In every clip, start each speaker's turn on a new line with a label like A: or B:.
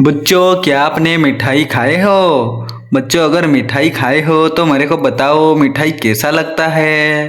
A: बच्चों, क्या आपने मिठाई खाए हो? बच्चों, अगर मिठाई खाए हो तो मेरे को बताओ मिठाई कैसा लगता है।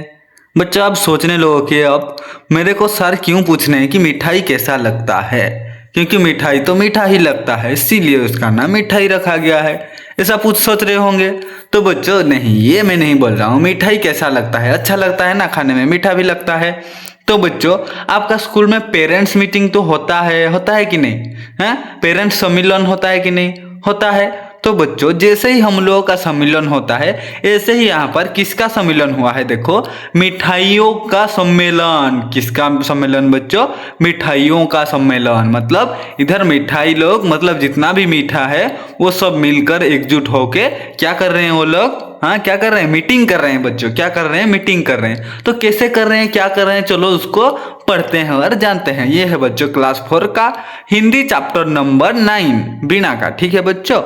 A: बच्चों, आप सोचने लगो कि अब मेरे को सर क्यों पूछने हैं कि मिठाई कैसा लगता है। क्योंकि मिठाई तो मीठा ही लगता है, इसीलिए उसका नाम मिठाई रखा गया है। ऐसा पूछ सोच रहे होंगे। तो बच्चों नहीं, ये मैं नहीं बोल रहा हूँ। मिठाई कैसा लगता है, अच्छा लगता है ना, खाने में मीठा भी लगता है। तो बच्चों, आपका स्कूल में पेरेंट्स मीटिंग तो होता है कि नहीं है? पेरेंट्स सम्मेलन होता है कि नहीं होता है? तो बच्चों, जैसे ही हम लोगों का सम्मेलन होता है, ऐसे ही यहाँ पर किसका सम्मेलन हुआ है? देखो, मिठाइयों का सम्मेलन। किसका सम्मेलन बच्चों? मिठाइयों का सम्मेलन। मतलब इधर मिठाई लोग, मतलब जितना भी मीठा है वो सब मिलकर एकजुट होके क्या कर रहे हैं वो लोग? हाँ, क्या कर रहे हैं? मीटिंग कर रहे हैं बच्चों। क्या कर रहे हैं? मीटिंग कर रहे हैं। तो कैसे कर रहे हैं, क्या कर रहे हैं, चलो उसको पढ़ते हैं और जानते हैं। ये है बच्चों क्लास 4 का हिंदी चैप्टर नंबर 9 बीणा का। ठीक है बच्चों,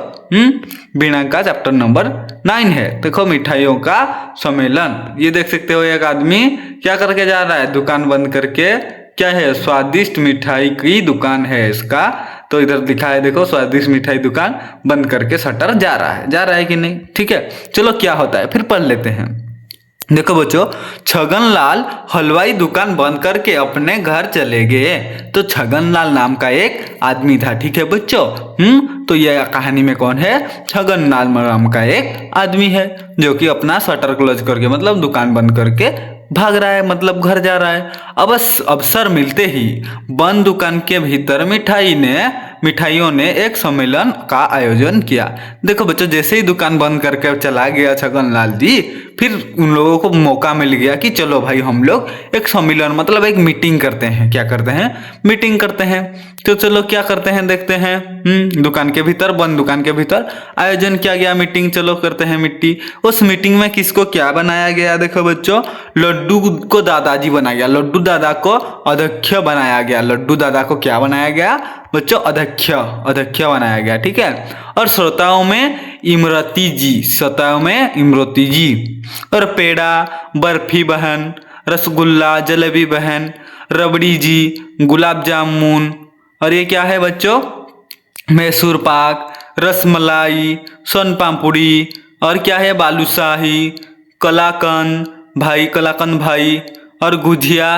A: बीणा का चैप्टर नंबर 9 है। देखो, मिठाइयों का सम्मेलन। ये देख सकते हो, एक आदमी क्या करके जा रहा है? दुकान बंद करके। क्या है? स्वादिष्ट मिठाई की दुकान है इसका। तो इधर दिखा है, देखो, स्वादिष्ट मिठाई दुकान बंद करके शटर जा रहा है कि नहीं? ठीक है, चलो क्या होता है फिर पढ़ लेते हैं। देखो बच्चों, छगनलाल हलवाई दुकान बंद करके अपने घर चले गए। तो छगनलाल नाम का एक आदमी था। ठीक है बच्चों, तो यह कहानी में कौन है? छगनलाल नाम का एक आदमी है जो कि अपना शटर क्लोज करके, मतलब दुकान बंद करके भाग रहा है, मतलब घर जा रहा है। अब अवसर मिलते ही बंद दुकान के भीतर मिठाइयों ने एक सम्मेलन का आयोजन किया। देखो बच्चों, जैसे ही दुकान बंद करके चला गया छगनलाल जी, फिर उन लोगों को मौका मिल गया कि चलो भाई, हम लोग एक सम्मेलन, मतलब एक मीटिंग करते हैं। क्या करते हैं? मीटिंग करते हैं। तो चलो क्या करते हैं देखते हैं। दुकान के भीतर, बंद दुकान के भीतर आयोजन किया गया मीटिंग। चलो करते हैं उस मीटिंग में किसको क्या बनाया गया? देखो बच्चों, लड्डू को दादाजी बनाया गया। लड्डू दादा को अध्यक्ष बनाया गया। लड्डू दादा को क्या बनाया गया बच्चों? अध्यक्ष बनाया गया। ठीक है। और श्रोताओं में इमरती जी और पेड़ा, बर्फी बहन, रसगुल्ला, जलेबी बहन, रबड़ी जी, गुलाब जामुन, और ये क्या है बच्चों? मैसूर पाक, रसमलाई, सोन पापड़ी, और क्या है? बालूशाही, कलाकंद भाई, और गुझिया,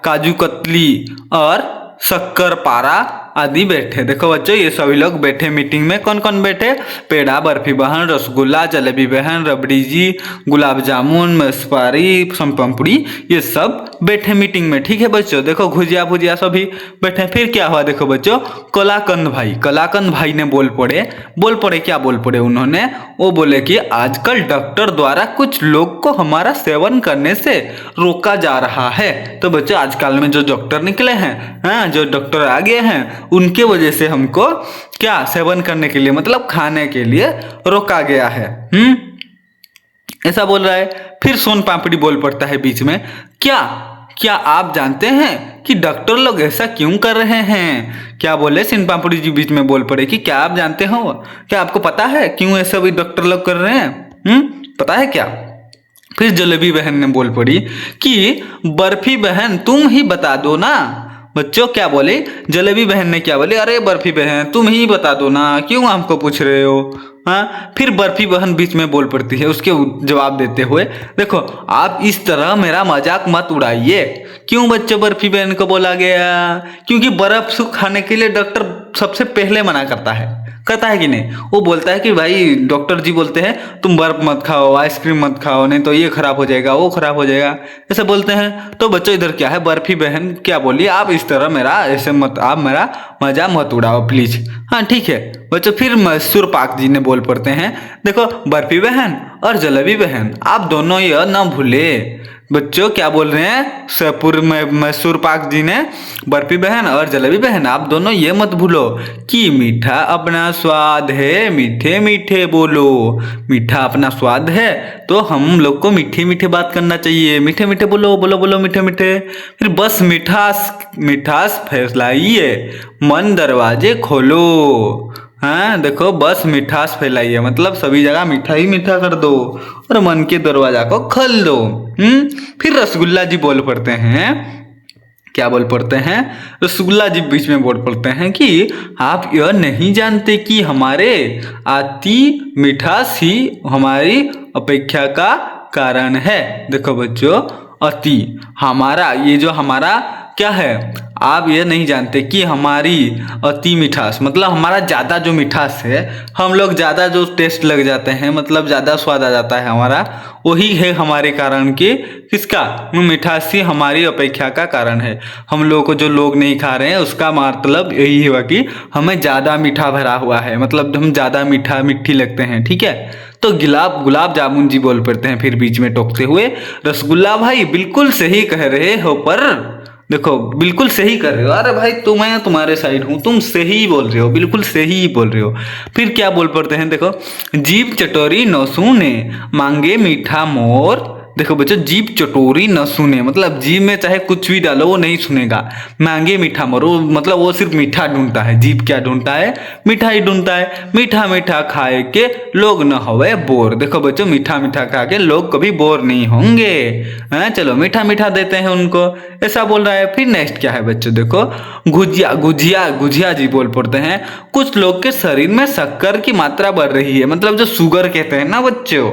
A: काजू कतली और शक्कर पारा आदि बैठे। देखो बच्चों, ये सभी लोग बैठे मीटिंग में। कौन कौन बैठे? पेड़ा, बर्फी बहन, रसगुल्ला, जलेबी बहन, रबड़ी जी, गुलाब जामुन, मसपारी, सोनपापड़ी, ये सब बैठे मीटिंग में। ठीक है बच्चों, देखो गुजिया भुजिया सभी बैठे। फिर क्या हुआ देखो बच्चों, कलाकंद भाई ने बोल पड़े। क्या बोल पड़े उन्होंने? वो बोले कि आजकल डॉक्टर द्वारा कुछ लोग को हमारा सेवन करने से रोका जा रहा है। तो बच्चों, आजकल में जो डॉक्टर निकले हैं, जो डॉक्टर आ गए हैं, उनके वजह से हमको क्या सेवन करने के लिए, मतलब खाने के लिए रोका गया है। ऐसा बोल रहा है। फिर सोन पापड़ी बोल पड़ता है बीच में। क्या आप जानते हैं कि डॉक्टर लोग ऐसा क्यों कर रहे हैं? क्या बोले? सोन पापड़ी जी बीच में बोल पड़े कि क्या आप जानते हो, क्या आपको पता है क्यों ऐसा भी डॉक्टर लोग कर रहे हैं? पता है क्या? फिर जलेबी बहन ने बोल पड़ी कि बर्फी बहन तुम ही बता दो ना। बच्चों, क्या बोले? जलेबी बहन ने क्या बोले? अरे बर्फी बहन, तुम ही बता दो ना, क्यों हमको पूछ रहे हो? हाँ, फिर बर्फी बहन बीच में बोल पड़ती है उसके जवाब देते हुए। देखो, आप इस तरह मेरा मजाक मत उड़ाइए। क्यों बच्चों बर्फी बहन को बोला गया? क्योंकि बर्फ खाने के लिए डॉक्टर सबसे पहले मना करता है कि नहीं? वो बोलता है कि भाई, डॉक्टर जी बोलते हैं तुम बर्फ मत खाओ, आइसक्रीम मत खाओ, नहीं तो ये खराब हो जाएगा, वो खराब हो जाएगा, ऐसे बोलते हैं। तो बच्चों, इधर क्या है? बर्फी बहन क्या बोली? आप इस तरह आप मेरा मजा मत उड़ाओ प्लीज। हाँ ठीक है बच्चों। फिर मैसूर पाक जी ने बोल पड़ते हैं। देखो, बर्फी बहन और जलेबी बहन, आप दोनों यह न भूले। बच्चों, क्या बोल रहे हैं मैसूर पाक जी ने? बर्फी बहन और जलेबी बहन, आप दोनों ये मत भूलो कि मीठा अपना स्वाद है, मीठे मीठे बोलो। मीठा अपना स्वाद है तो हम लोग को मीठे मीठे बात करना चाहिए। मीठे मीठे बोलो मीठे मीठे। फिर बस मिठास फैलाइए, मन दरवाजे खोलो। हाँ देखो, बस मिठास फैलाइए, मतलब सभी जगह मीठा ही मीठा कर दो और मन के दरवाजा को खोल दो। फिर रसगुल्ला जी बोल पड़ते हैं क्या बोल पड़ते हैं, रसगुल्ला जी बीच में बोल पड़ते हैं कि आप यह नहीं जानते कि हमारे अति मिठास ही हमारी अपेक्षा का कारण है। देखो बच्चों, अति, हमारा, ये जो हमारा क्या है, आप ये नहीं जानते कि हमारी अति मिठास मतलब हमारा ज़्यादा जो मिठास है, हम लोग ज़्यादा जो टेस्ट लग जाते हैं, मतलब ज़्यादा स्वाद आ जाता है हमारा, वही है हमारे कारण की, किसका, मिठास ही हमारी अपेक्षा का कारण है। हम लोग को जो लोग नहीं खा रहे हैं उसका मतलब यही हुआ कि हमें ज़्यादा मीठा भरा हुआ है, मतलब हम ज़्यादा मिट्टी लगते हैं। ठीक है, तो गुलाब जामुन जी बोल पड़ते हैं फिर बीच में टोकते हुए, रसगुल्ला भाई बिल्कुल सही कह रहे हो, पर देखो बिल्कुल सही कर रहे हो, अरे भाई मैं तुम्हारे साइड हूँ, तुम सही बोल रहे हो, बिल्कुल सही बोल रहे हो। फिर क्या बोल पड़ते हैं, देखो, जीभ चटोरी न सूने मांगे मीठा मोर। देखो बच्चों, जीभ चटोरी न सुने मतलब जीभ में चाहे कुछ भी डालो वो नहीं सुनेगा। मांगे मीठा मोर, वो मतलब वो सिर्फ मीठा ढूंढता है। जीभ क्या ढूंढता है, मीठा ही ढूंढता है। मीठा मीठा खाए के लोग न होवे बोर। देखो बच्चों, मीठा मीठा खा के लोग कभी बोर नहीं होंगे। चलो मीठा मीठा देते हैं उनको, ऐसा बोल रहा है। फिर नेक्स्ट क्या है बच्चों, देखो, गुजिया गुजिया गुजिया जी बोल पड़ते हैं, कुछ लोग के शरीर में शक्कर की मात्रा बढ़ रही है, मतलब जो शुगर कहते हैं ना बच्चों,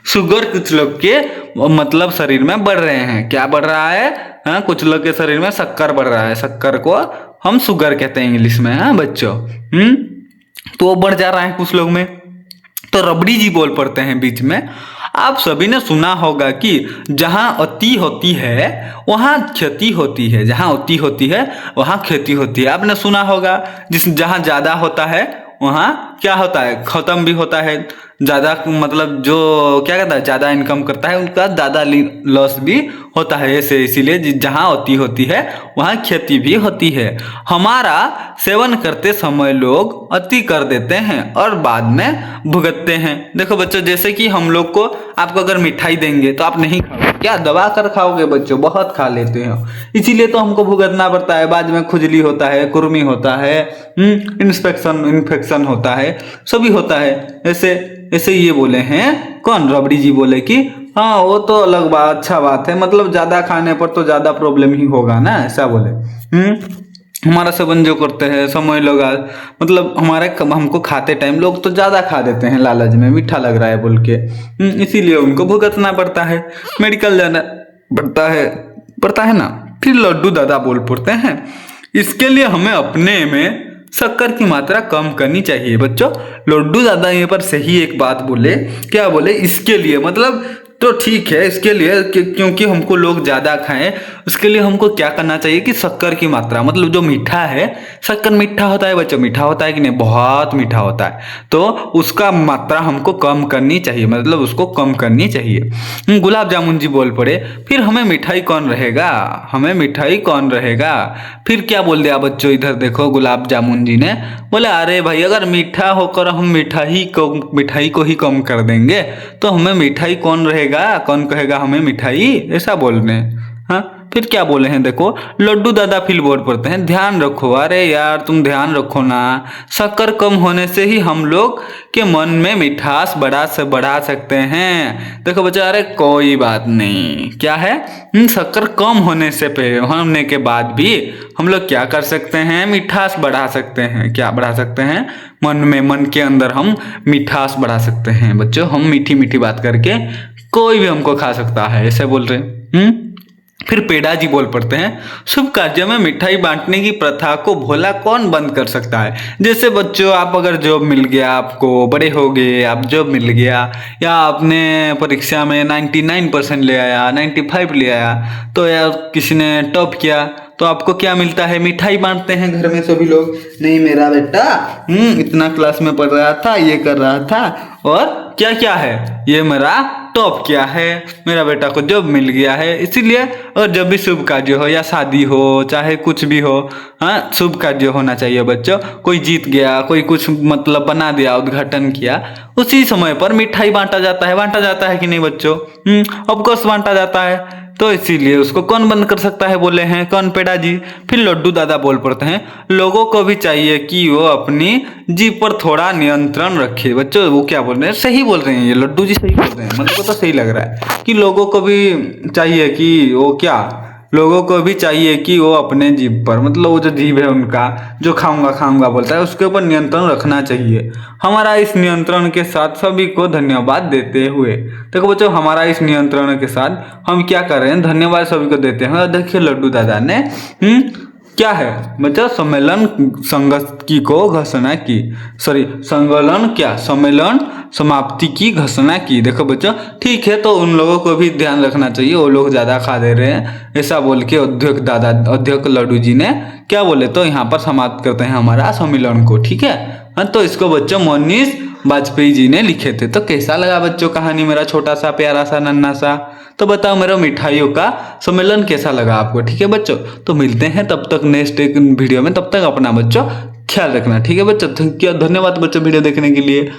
A: शुगर कुछ लोग के मतलब शरीर में बढ़ रहे हैं। क्या बढ़ रहा है, हाँ, कुछ लोग के शरीर में शक्कर बढ़ रहा है, शक्कर को हम शुगर कहते हैं इंग्लिश में, हाँ बच्चों। तो वो बढ़ जा रहा है कुछ लोग में। तो रबड़ी जी बोल पड़ते हैं बीच में, आप सभी ने सुना होगा कि जहाँ अति होती है वहाँ क्षति होती है, जहाँ अति होती है वहाँ क्षति होती है। आपने सुना होगा, जहाँ ज़्यादा होता है वहाँ क्या होता है, खत्म भी होता है। ज़्यादा मतलब जो क्या कहता है, ज़्यादा इनकम करता है उनका ज़्यादा लॉस भी होता है। ऐसे इसीलिए जहाँ अति होती है वहाँ क्षति भी होती है। हमारा सेवन करते समय लोग अति कर देते हैं और बाद में भुगतते हैं। देखो बच्चों, जैसे कि हम लोग को, आपको अगर मिठाई देंगे तो आप नहीं खाओगे, क्या दबा कर खाओगे बच्चों, बहुत खा लेते हो, इसीलिए तो हमको भुगतना पड़ता है। बाद में खुजली होता है, कुर्मी होता है, इन्फेक्शन होता है, सभी होता है। ऐसे ऐसे ये बोले हैं, कौन, रबड़ी जी बोले कि हाँ वो तो अलग बात, अच्छा बात है, मतलब ज्यादा खाने पर तो ज्यादा प्रॉब्लम ही होगा ना, ऐसा बोले। हमारा सेवन जो करते हैं समय लोग, मतलब हमारे हमको खाते टाइम लोग तो ज़्यादा खा देते हैं लालच में, मीठा लग रहा है बोल के, इसीलिए उनको भुगतना पड़ता है, मेडिकल जाना पड़ता है ना। फिर लड्डू दादा बोल पड़ते हैं, इसके लिए हमें अपने में शक्कर की मात्रा कम करनी चाहिए। बच्चों, लड्डू दादा यहाँ पर सही एक बात बोले, क्या बोले, इसके लिए मतलब तो ठीक है, इसके लिए क्योंकि हमको लोग ज़्यादा खाएं, उसके लिए हमको क्या करना चाहिए कि शक्कर की मात्रा, मतलब जो मीठा है, शक्कर मीठा होता है बच्चों, मीठा होता है कि नहीं, बहुत मीठा होता है, तो उसका मात्रा हमको कम करनी चाहिए, मतलब उसको कम करनी चाहिए। गुलाब जामुन जी बोल पड़े, फिर हमें मिठाई कौन रहेगा, हमें मिठाई कौन रहेगा। फिर क्या बोल दिया बच्चों, इधर देखो, गुलाब जामुन जी ने बोले, अरे भाई अगर मीठा होकर हम मिठाई को ही कम कर देंगे तो हमें मिठाई कौन रहेगा, कौन कहेगा हमें मिठाई, ऐसा बोल रहे हैं। हाँ, फिर क्या बोले हैं, देखो, लड्डू दादा फिर बोल पड़ते हैं, ध्यान रखो, अरे यार तुम ध्यान रखो ना, शक्कर कम होने से ही हम लोग के मन में मिठास बढ़ा सकते हैं। देखो बच्चा, अरे कोई बात नहीं, क्या है, शक्कर कम होने के बाद भी हम लोग क्या कर सकते हैं, मिठास बढ़ा सकते हैं। क्या बढ़ा सकते हैं, मन के अंदर हम मिठास बढ़ा सकते हैं। बच्चों, हम मीठी मीठी बात करके कोई भी हमको खा सकता है, ऐसे बोल रहे। फिर पेड़ा जी बोल पड़ते हैं, शुभ कार्य में मिठाई बांटने की प्रथा को भोला कौन बंद कर सकता है। जैसे बच्चों, आप अगर जॉब मिल गया, आपको बड़े हो गए, आप जॉब मिल गया, या आपने परीक्षा में 99% ले आया, 95 ले आया, तो या किसी ने टॉप किया, तो आपको क्या मिलता है, मिठाई बांटते हैं घर में सभी लोग, नहीं मेरा बेटा इतना क्लास में पढ़ रहा था, ये कर रहा था, और क्या क्या है, ये मेरा टॉप किया है, मेरा बेटा को जॉब मिल गया है। इसीलिए और जब भी शुभ कार्य हो, या शादी हो, चाहे कुछ भी हो, हाँ, शुभ कार्य होना चाहिए बच्चों। कोई जीत गया, कोई कुछ मतलब बना दिया, उद्घाटन किया, उसी समय पर मिठाई बांटा जाता है कि नहीं बच्चों, ऑफकोर्स बांटा जाता है। तो इसीलिए उसको कौन बंद कर सकता है, बोले हैं कौन, पेड़ा जी। फिर लड्डू दादा बोल पड़ते हैं, लोगों को भी चाहिए कि वो अपनी जीभ पर थोड़ा नियंत्रण रखे। बच्चों, वो क्या बोल रहे हैं, सही बोल रहे हैं, ये लड्डू जी सही बोल रहे हैं, मतलब को तो सही लग रहा है कि लोगों को भी चाहिए कि वो क्या, लोगों को भी चाहिए कि वो अपने जीभ पर, मतलब वो जो जीभ है उनका, जो खाऊंगा खाऊंगा बोलता है, उसके ऊपर नियंत्रण रखना चाहिए। हमारा इस नियंत्रण के साथ सभी को धन्यवाद देते हुए, देखो बच्चों हमारा इस नियंत्रण के साथ हम क्या कर रहे हैं, धन्यवाद सभी को देते हैं। देखिए लड्डू दादा ने क्या है बच्चा, सम्मेलन संगति को घोषणा की, सॉरी संगलन क्या, सम्मेलन समाप्ति की घोषणा की। देखो बच्चों ठीक है, तो उन लोगों को भी ध्यान रखना चाहिए, वो लोग ज़्यादा खा दे रहे हैं ऐसा बोल के अध्यक्ष लड्डू जी ने क्या बोले, तो यहाँ पर समाप्त करते हैं हमारा सम्मेलन को। ठीक है हाँ, तो इसको बच्चों मोनीश वाजपेयी जी ने लिखे थे। तो कैसा लगा बच्चों कहानी, मेरा छोटा सा प्यारा सा नन्हा सा, तो बताओ मेरा मिठाइयों का सम्मेलन कैसा लगा आपको। ठीक है बच्चों, तो मिलते हैं तब तक नेक्स्ट एक वीडियो में, तब तक अपना बच्चों ख्याल रखना। ठीक है बच्चों, धन्यवाद बच्चों वीडियो देखने के लिए।